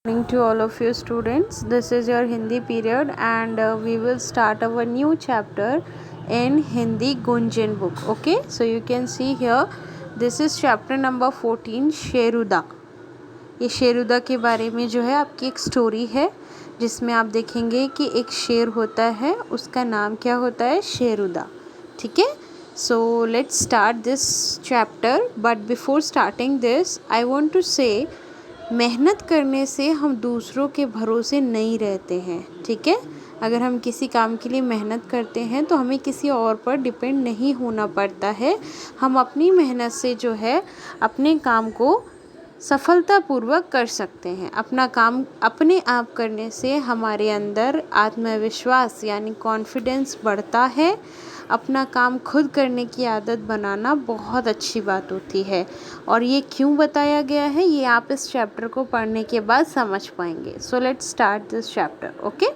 Morning to all of you students. This is your Hindi period and we will start our new chapter in Hindi Gunjan book. Okay, so you can see here this is chapter number 14 शेरुदा. ये शेरुदा के बारे में जो है आपकी एक story है जिसमें आप देखेंगे कि एक शेर होता है, उसका नाम क्या होता है? शेरुदा. ठीक है. So let's start this chapter, but before starting this I want to say मेहनत करने से हम दूसरों के भरोसे नहीं रहते हैं. ठीक है. अगर हम किसी काम के लिए मेहनत करते हैं तो हमें किसी और पर डिपेंड नहीं होना पड़ता है. हम अपनी मेहनत से जो है अपने काम को सफलतापूर्वक कर सकते हैं. अपना काम अपने आप करने से हमारे अंदर आत्मविश्वास यानी कॉन्फिडेंस बढ़ता है. अपना काम खुद करने की आदत बनाना बहुत अच्छी बात होती है. और ये क्यों बताया गया है ये आप इस चैप्टर को पढ़ने के बाद समझ पाएंगे. So let's start this chapter. Okay.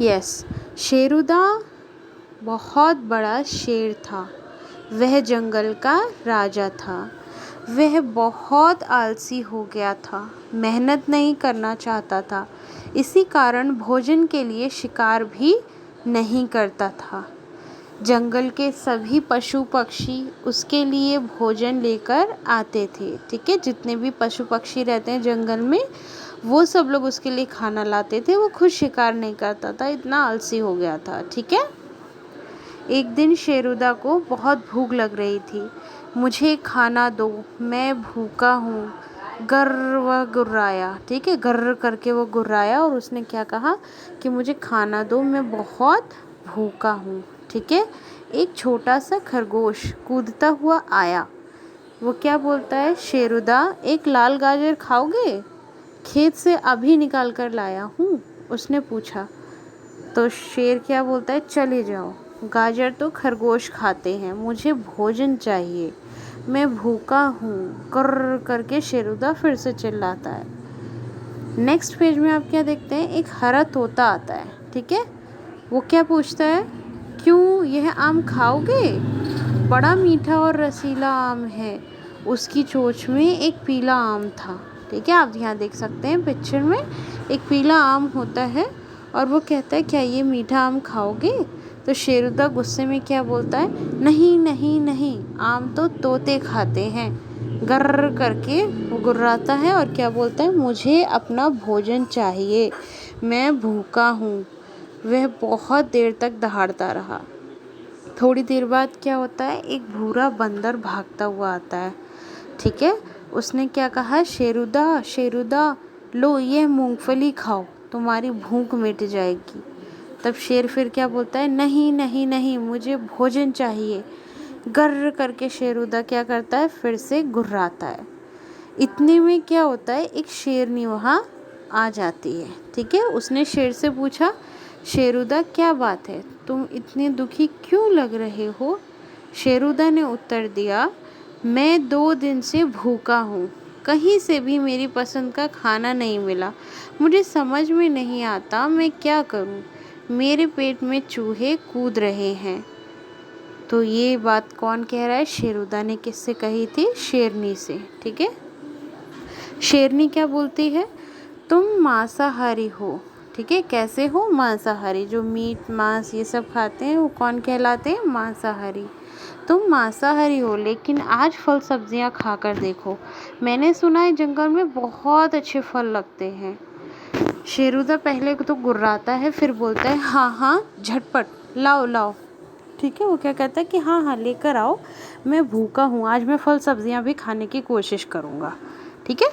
Yes. शेरुदा बहुत बड़ा शेर था. वह जंगल का राजा था. वह बहुत आलसी हो गया था. मेहनत नहीं करना चाहता था. इसी कारण भोजन के लिए शिकार भी नहीं करता था. जंगल के सभी पशु पक्षी उसके लिए भोजन लेकर आते थे. ठीक है. जितने भी पशु पक्षी रहते हैं जंगल में वो सब लोग उसके लिए खाना लाते थे. वो खुद शिकार नहीं करता था, इतना आलसी हो गया था. ठीक है. एक दिन शेरुदा को बहुत भूख लग रही थी. मुझे खाना दो, मैं भूखा हूँ. गर्र गुर्राया. ठीक है. गर्र करके वो गुर्राया और उसने क्या कहा कि मुझे खाना दो, मैं बहुत भूखा हूँ. ठीक है. एक छोटा सा खरगोश कूदता हुआ आया. वो क्या बोलता है? शेरुदा, एक लाल गाजर खाओगे? खेत से अभी निकाल कर लाया हूँ, उसने पूछा. तो शेर क्या बोलता है? चले जाओ, गाजर तो खरगोश खाते हैं, मुझे भोजन चाहिए, मैं भूखा हूँ. कर्र करके शेरुदा फिर से चिल्लाता है. नेक्स्ट पेज में आप क्या देखते हैं? एक हरा तोता आता है. ठीक है. वो क्या पूछता है? क्यों, यह आम खाओगे? बड़ा मीठा और रसीला आम है. उसकी चोंच में एक पीला आम था. ठीक है. आप यहाँ देख सकते हैं पिक्चर में एक पीला आम होता है और वो कहता है क्या ये मीठा आम खाओगे? तो शेरुदा गुस्से में क्या बोलता है? नहीं नहीं नहीं, आम तो तोते खाते हैं. गर्र करके वो गुर्राता है और क्या बोलता है? मुझे अपना भोजन चाहिए, मैं भूखा हूँ. वह बहुत देर तक दहाड़ता रहा. थोड़ी देर बाद क्या होता है? एक भूरा बंदर भागता हुआ आता है. ठीक है. उसने क्या कहा? शेरुदा शेरुदा, लो ये मूंगफली खाओ, तुम्हारी भूख मिट जाएगी. तब शेर फिर क्या बोलता है? नहीं नहीं नहीं, मुझे भोजन चाहिए. गर्र करके शेरुदा क्या करता है? फिर से गुर्राता है. इतने में क्या होता है? एक शेरनी वहाँ आ जाती है. ठीक है. उसने शेर से पूछा, शेरुदा क्या बात है, तुम इतने दुखी क्यों लग रहे हो? शेरुदा ने उत्तर दिया, मैं 2 दिन से भूखा हूँ. कहीं से भी मेरी पसंद का खाना नहीं मिला. मुझे समझ में नहीं आता मैं क्या करूँ. मेरे पेट में चूहे कूद रहे हैं. तो ये बात कौन कह रहा है? शेरुदा ने किससे कही थी? शेरनी से. ठीक है. शेरनी क्या बोलती है? तुम मांसाहारी हो. ठीक है. कैसे हो? मांसाहारी. जो मीट मांस ये सब खाते हैं वो कौन कहलाते हैं? मांसाहारी. तुम मांसाहारी हो लेकिन आज फल सब्जियां खाकर देखो. मैंने सुना है जंगल में बहुत अच्छे फल लगते हैं. शेरुदा पहले तो गुर्राता है, फिर बोलता है हाँ हाँ झटपट लाओ लाओ. ठीक है. वो क्या कहता है कि हाँ हाँ लेकर आओ, मैं भूखा हूँ, आज मैं फल सब्जियां भी खाने की कोशिश करूँगा. ठीक है.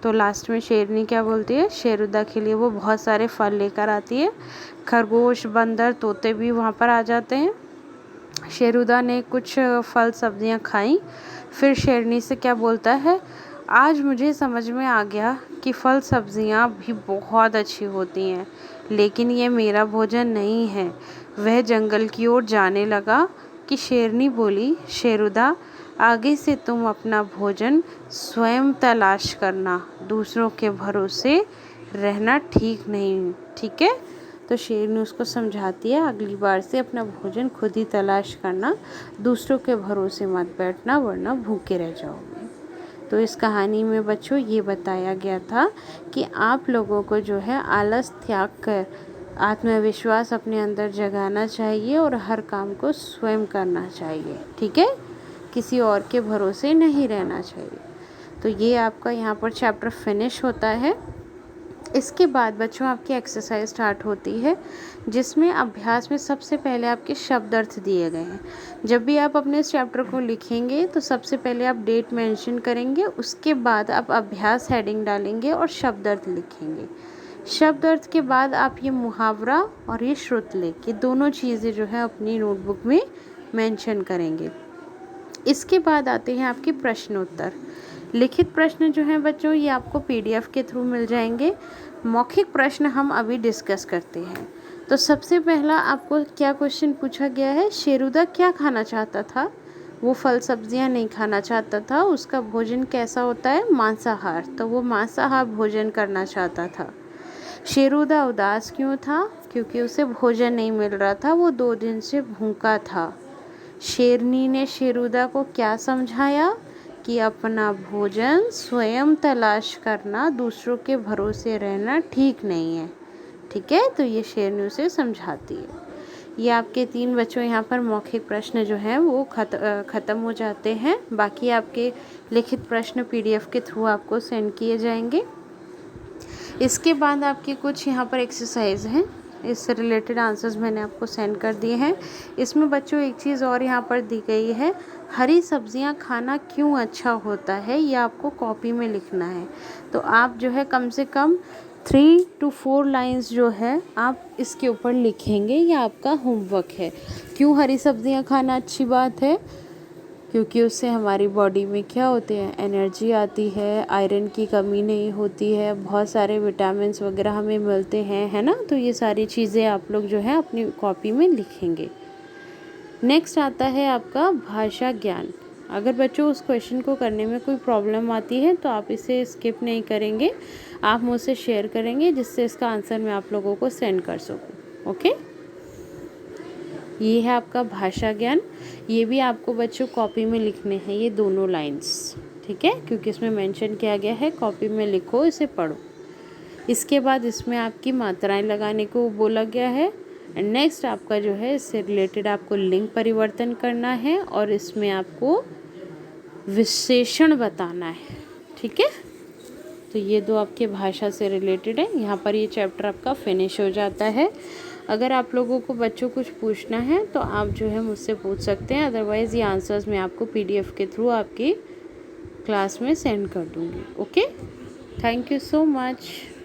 तो लास्ट में शेरनी क्या बोलती है? शेरुदा के लिए वो बहुत सारे फल लेकर आती है. खरगोश, बंदर, तोते भी वहाँ पर आ जाते हैं. शेरुदा ने कुछ फल सब्जियाँ खाई. फिर शेरनी से क्या बोलता है? आज मुझे समझ में आ गया कि फल सब्जियाँ भी बहुत अच्छी होती हैं, लेकिन ये मेरा भोजन नहीं है. वह जंगल की ओर जाने लगा कि शेरनी बोली, शेरुदा, आगे से तुम अपना भोजन स्वयं तलाश करना, दूसरों के भरोसे रहना ठीक नहीं. ठीक है. तो शेरनी उसको समझाती है अगली बार से अपना भोजन खुद ही तलाश करना, दूसरों के भरोसे मत बैठना वरना भूखे रह जाओगे. तो इस कहानी में बच्चों ये बताया गया था कि आप लोगों को जो है आलस त्याग कर आत्मविश्वास अपने अंदर जगाना चाहिए और हर काम को स्वयं करना चाहिए। ठीक है, किसी और के भरोसे नहीं रहना चाहिए। तो ये आपका यहाँ पर चैप्टर फिनिश होता है। इसके बाद बच्चों आपकी एक्सरसाइज स्टार्ट होती है, जिसमें अभ्यास में सबसे पहले आपके शब्द अर्थ दिए गए हैं। जब भी आप अपने इस चैप्टर को लिखेंगे तो सबसे पहले आप डेट मेंशन करेंगे, उसके बाद आप अभ्यास हेडिंग डालेंगे और शब्द अर्थ लिखेंगे। शब्द अर्थ के बाद आप ये मुहावरा और ये श्रुतलेख, ये दोनों चीज़ें जो है अपनी नोटबुक में मेंशन करेंगे। इसके बाद आते हैं आपके प्रश्नोत्तर। लिखित प्रश्न जो हैं बच्चों ये आपको पीडीएफ के थ्रू मिल जाएंगे। मौखिक प्रश्न हम अभी डिस्कस करते हैं। तो सबसे पहला आपको क्या क्वेश्चन पूछा गया है, शेरुदा क्या खाना चाहता था? वो फल सब्जियां नहीं खाना चाहता था। उसका भोजन कैसा होता है? मांसाहार। तो वो मांसाहार भोजन करना चाहता था। शेरुदा उदास क्यों था? क्योंकि उसे भोजन नहीं मिल रहा था, वो 2 दिन से भूखा था। शेरनी ने शेरुदा को क्या समझाया? कि अपना भोजन स्वयं तलाश करना, दूसरों के भरोसे रहना ठीक नहीं है। ठीक है, तो ये शेरनी उसे समझाती है। ये आपके 3 बच्चों यहाँ पर मौखिक प्रश्न जो हैं वो ख़त्म हो जाते हैं। बाकी आपके लिखित प्रश्न पीडीएफ के थ्रू आपको सेंड किए जाएंगे। इसके बाद आपके कुछ यहाँ पर एक्सरसाइज हैं, इससे रिलेटेड आंसर्स मैंने आपको सेंड कर दिए हैं। इसमें बच्चों एक चीज़ और यहाँ पर दी गई है, हरी सब्जियाँ खाना क्यों अच्छा होता है, ये आपको कॉपी में लिखना है। तो आप जो है कम से कम 3 to 4 लाइंस जो है आप इसके ऊपर लिखेंगे, ये आपका होमवर्क है। क्यों हरी सब्जियाँ खाना अच्छी बात है? क्योंकि उससे हमारी बॉडी में क्या होते हैं, एनर्जी आती है, आयरन की कमी नहीं होती है, बहुत सारे विटामिन्स वगैरह हमें मिलते हैं, है ना। तो ये सारी चीज़ें आप लोग जो है अपनी कॉपी में लिखेंगे। नेक्स्ट आता है आपका भाषा ज्ञान। अगर बच्चों उस क्वेश्चन को करने में कोई प्रॉब्लम आती है तो आप इसे स्किप नहीं करेंगे, आप मुझसे शेयर करेंगे, जिससे इसका आंसर मैं आप लोगों को सेंड कर सकूँ। ओके, ये है आपका भाषा ज्ञान। ये भी आपको बच्चों कॉपी में लिखने हैं, ये दोनों लाइंस। ठीक है, क्योंकि इसमें मेंशन किया गया है, कॉपी में लिखो, इसे पढ़ो। इसके बाद इसमें आपकी मात्राएं लगाने को बोला गया है। एंड नेक्स्ट आपका जो है इससे रिलेटेड आपको लिंग परिवर्तन करना है और इसमें आपको विशेषण बताना है। ठीक है, तो ये 2 आपके भाषा से रिलेटेड है। यहाँ पर ये चैप्टर आपका फिनिश हो जाता है। अगर आप लोगों को बच्चों कुछ पूछना है तो आप जो है मुझसे पूछ सकते हैं, अदरवाइज़ ये आंसर्स मैं आपको पीडीएफ के थ्रू आपकी क्लास में सेंड कर दूँगी। Okay, thank you so much.